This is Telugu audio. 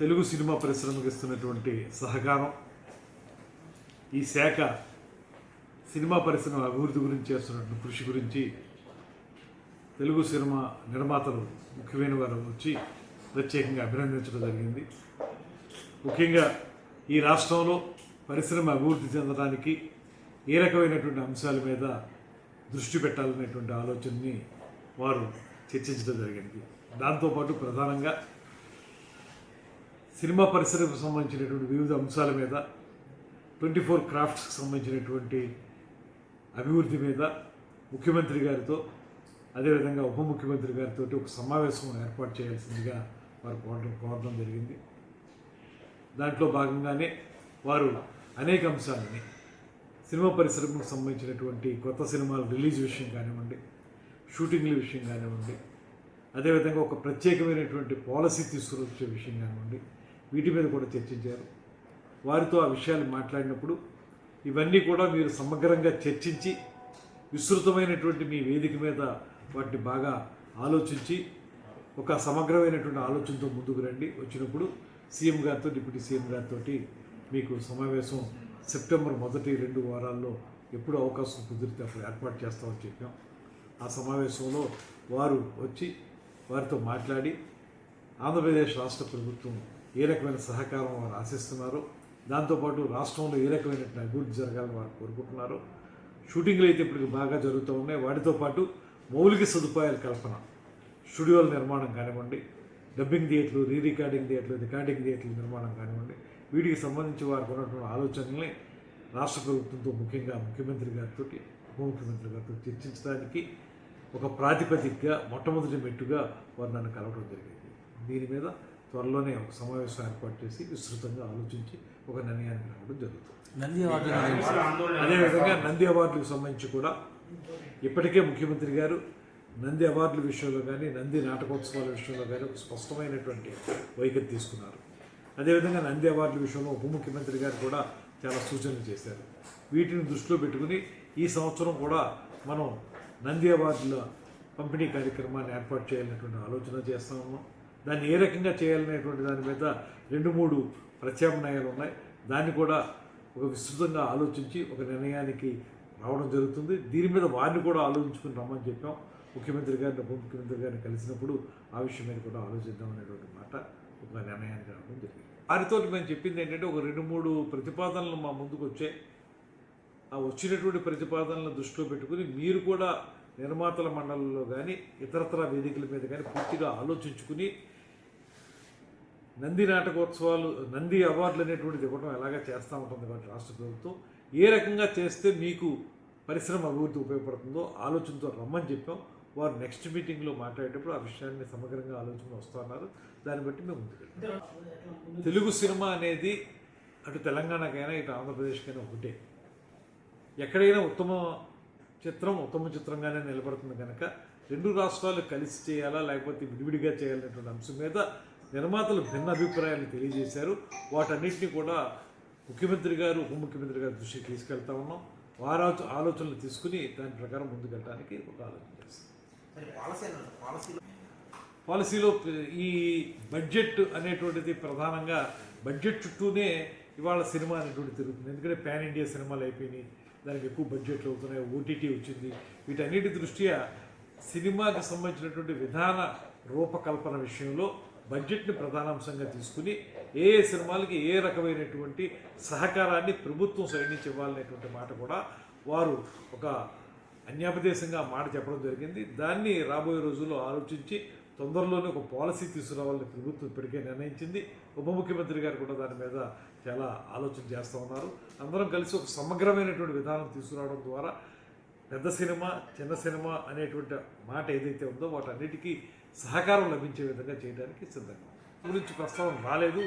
తెలుగు సినిమా పరిశ్రమకి ఇస్తున్నటువంటి సహకారం, ఈ శాఖ సినిమా పరిశ్రమ అభివృద్ధి గురించి చేస్తున్నటువంటి కృషి గురించి తెలుగు సినిమా నిర్మాతలు ముఖ్యమైన వారు వచ్చి ప్రత్యేకంగా అభినందించడం జరిగింది. ముఖ్యంగా ఈ రాష్ట్రంలో పరిశ్రమ అభివృద్ధి చెందడానికి ఏ రకమైనటువంటి అంశాల మీద దృష్టి పెట్టాలనేటువంటి ఆలోచనని వారు చర్చించడం జరిగింది. దాంతోపాటు ప్రధానంగా సినిమా పరిశ్రమకు సంబంధించినటువంటి వివిధ అంశాల మీద 24 క్రాఫ్ట్స్కి సంబంధించినటువంటి అభివృద్ధి మీద ముఖ్యమంత్రి గారితో అదేవిధంగా ఉప ముఖ్యమంత్రి గారితో ఒక సమావేశం ఏర్పాటు చేయాల్సిందిగా వారు కోరడం జరిగింది. దాంట్లో భాగంగానే వారు అనేక అంశాలని సినిమా పరిశ్రమకు సంబంధించినటువంటి కొత్త సినిమాల రిలీజ్ విషయం కానివ్వండి, షూటింగ్ల విషయం కానివ్వండి, అదేవిధంగా ఒక ప్రత్యేకమైనటువంటి పాలసీ తీసుకువచ్చే విషయం కానివ్వండి, వీటి మీద కూడా చర్చించారు. వారితో ఆ విషయాలు మాట్లాడినప్పుడు ఇవన్నీ కూడా మీరు సమగ్రంగా చర్చించి విస్తృతమైనటువంటి మీ వేదిక మీద వాటిని బాగా ఆలోచించి ఒక సమగ్రమైనటువంటి ఆలోచనతో ముందుకు రండి. వచ్చినప్పుడు సీఎం గారితో డిప్యూటీ సీఎం గారితో మీకు సమావేశం సెప్టెంబర్ మొదటి 2 వారాల్లో ఎప్పుడు అవకాశం కుదిరితే అప్పుడు ఏర్పాటు చేస్తామని చెప్పాం. ఆ సమావేశంలో వారు వచ్చి వారితో మాట్లాడి ఆంధ్రప్రదేశ్ రాష్ట్ర ప్రభుత్వం ఏ రకమైన సహకారం వారు ఆశిస్తున్నారో, దాంతోపాటు రాష్ట్రంలో ఏ రకమైనటువంటి అభివృద్ధి జరగాలని వారు కోరుకుంటున్నారో, షూటింగ్లు అయితే ఇప్పటికి బాగా జరుగుతూ ఉన్నాయి, వాటితో పాటు మౌలిక సదుపాయాల కల్పన, స్టూడియోల నిర్మాణం కానివ్వండి, డబ్బింగ్ థియేటర్లు, రికార్డింగ్ థియేటర్లు, రికార్డింగ్ థియేటర్ల నిర్మాణం కానివ్వండి, వీటికి సంబంధించి వారికి ఉన్నటువంటి ఆలోచనల్ని రాష్ట్ర ప్రభుత్వంతో ముఖ్యంగా ముఖ్యమంత్రి గారితో ఉప ముఖ్యమంత్రి గారితో చర్చించడానికి ఒక ప్రాతిపదికగా మొట్టమొదటి మెట్టుగా వారు నన్ను కలవడం జరిగింది. దీని మీద త్వరలోనే ఒక సమావేశం ఏర్పాటు చేసి విస్తృతంగా ఆలోచించి ఒక నిర్ణయానికి రావడం జరుగుతుంది. అదేవిధంగా నంది అవార్డులకు సంబంధించి కూడా ఇప్పటికే ముఖ్యమంత్రి గారు నంది అవార్డుల విషయంలో కానీ, నంది నాటకోత్సవాల విషయంలో కానీ ఒక స్పష్టమైనటువంటి వైఖరి తీసుకున్నారు. అదేవిధంగా నంది అవార్డుల విషయంలో ఉప ముఖ్యమంత్రి గారు కూడా చాలా సూచనలు చేశారు. వీటిని దృష్టిలో పెట్టుకుని ఈ సంవత్సరం కూడా మనం నంది అవార్డుల పంపిణీ కార్యక్రమాన్ని ఏర్పాటు చేయాలనేటువంటి ఆలోచన చేస్తా ఉన్నాం. దాన్ని ఏ రకంగా చేయాలనేటువంటి దాని మీద 2-3 ప్రత్యామ్నాయాలు ఉన్నాయి. దాన్ని కూడా ఒక విస్తృతంగా ఆలోచించి ఒక నిర్ణయానికి రావడం జరుగుతుంది. దీని మీద వారిని కూడా ఆలోచించుకుని రమ్మని చెప్పాం. ముఖ్యమంత్రి గారిని ఉప ముఖ్యమంత్రి గారిని కలిసినప్పుడు ఆ విషయం మీద కూడా ఆలోచిద్దాం అనేటువంటి మాట ఒక నిర్ణయానికి రావడం జరిగింది. వారితో మేము చెప్పింది ఏంటంటే ఒక 2-3 ప్రతిపాదనలు మా ముందుకు వచ్చాయి. ఆ వచ్చినటువంటి ప్రతిపాదనలను దృష్టిలో పెట్టుకుని మీరు కూడా నిర్మాతల మండలిలో కానీ ఇతరతర వేదికల మీద కానీ పూర్తిగా ఆలోచించుకుని నంది నాటకోత్సవాలు, నంది అవార్డులు అనేటువంటిది ఇవ్వడం ఎలాగా చేస్తూ ఉంటుంది కాబట్టి రాష్ట్ర ప్రభుత్వం ఏ రకంగా చేస్తే మీకు పరిశ్రమ అభివృద్ధి ఉపయోగపడుతుందో ఆలోచనతో రమ్మని చెప్పాం. వారు నెక్స్ట్ మీటింగ్లో మాట్లాడేటప్పుడు ఆ విషయాన్ని సమగ్రంగా ఆలోచన వస్తున్నారు. దాన్ని బట్టి మేము ముందుకెళ్తాం. తెలుగు సినిమా అనేది అటు తెలంగాణకైనా ఇటు ఆంధ్రప్రదేశ్కైనా ఒకటే. ఎక్కడైనా ఉత్తమ చిత్రంగానే నిలబడుతుంది కనుక 2 రాష్ట్రాలు కలిసి చేయాలా లేకపోతే విడివిడిగా చేయాలనేటువంటి అంశం మీద నిర్మాతలు భిన్న అభిప్రాయాలు తెలియజేశారు. వాటన్నిటిని కూడా ముఖ్యమంత్రి గారు ఉప ముఖ్యమంత్రి గారి దృష్టికి తీసుకెళ్తా ఉన్నాం. వారు ఆలోచనలు తీసుకుని దాని ప్రకారం ముందుకెళ్ళడానికి ఒక ఆలోచన చేస్తాం. పాలసీలో ఈ బడ్జెట్ అనేటువంటిది ప్రధానంగా బడ్జెట్ చుట్టూనే ఇవాళ సినిమా అనేటువంటి తిరుగుతుంది. ఎందుకంటే పాన్ ఇండియా సినిమాలు అయిపోయినాయి, దానికి ఎక్కువ బడ్జెట్లు అవుతున్నాయి, ఓటీటీ వచ్చింది. వీటన్నిటి దృష్ట్యా సినిమాకి సంబంధించినటువంటి విధాన రూపకల్పన విషయంలో బడ్జెట్ని ప్రధానాంశంగా తీసుకుని ఏ సినిమాలకి ఏ రకమైనటువంటి సహకారాన్ని ప్రభుత్వం సైడ్ నుంచి ఇవ్వాలనేటువంటి మాట కూడా వారు ఒక అన్యాపదేశంగా మాట చెప్పడం జరిగింది. దాన్ని రాబోయే రోజుల్లో ఆలోచించి తొందరలోనే ఒక పాలసీ తీసుకురావాలని ప్రభుత్వం ఇప్పటికే నిర్ణయించింది. ఉప ముఖ్యమంత్రి గారు కూడా దాని మీద చాలా ఆలోచన చేస్తూ ఉన్నారు. అందరం కలిసి ఒక సమగ్రమైనటువంటి విధానం తీసుకురావడం ద్వారా పెద్ద సినిమా, చిన్న సినిమా అనేటువంటి మాట ఏదైతే ఉందో వాటన్నిటికీ సహకారం లభించే విధంగా చేయడానికి సిద్ధంగా గురించి ప్రస్తావన రాలేదు.